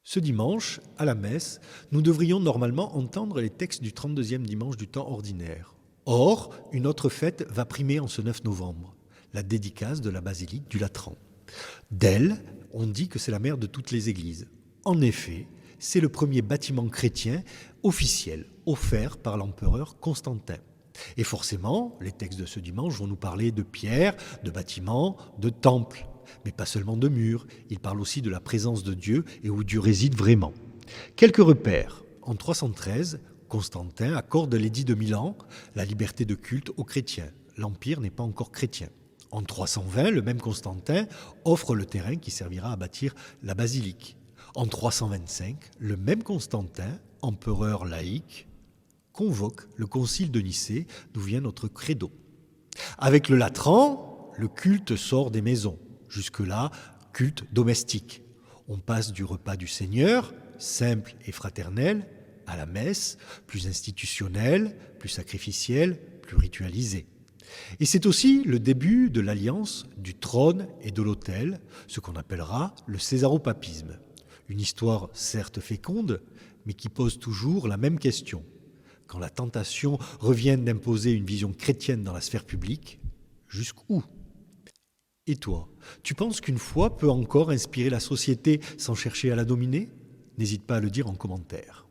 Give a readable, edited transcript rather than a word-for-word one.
Ce dimanche, à la messe, nous devrions normalement entendre les textes du 32e dimanche du temps ordinaire. Or, une autre fête va primer en ce 9 novembre, la dédicace de la basilique du Latran. D'elle, on dit que c'est la mère de toutes les églises. En effet, c'est le premier bâtiment chrétien officiel offert par l'empereur Constantin. Et forcément, les textes de ce dimanche vont nous parler de pierres, de bâtiments, de temples. Mais pas seulement de murs, ils parlent aussi de la présence de Dieu et où Dieu réside vraiment. Quelques repères. En 313, Constantin accorde l'édit de Milan, la liberté de culte aux chrétiens. L'Empire n'est pas encore chrétien. En 320, le même Constantin offre le terrain qui servira à bâtir la basilique. En 325, le même Constantin, empereur laïque, convoque le concile de Nicée, d'où vient notre credo. Avec le Latran, le culte sort des maisons. Jusque-là, culte domestique. On passe du repas du Seigneur, simple et fraternel, à la messe, plus institutionnelle, plus sacrificielle, plus ritualisée. Et c'est aussi le début de l'alliance du trône et de l'autel, ce qu'on appellera le césaropapisme. Une histoire certes féconde, mais qui pose toujours la même question. Quand la tentation revient d'imposer une vision chrétienne dans la sphère publique, jusqu'où ? Et toi, tu penses qu'une foi peut encore inspirer la société sans chercher à la dominer ? N'hésite pas à le dire en commentaire.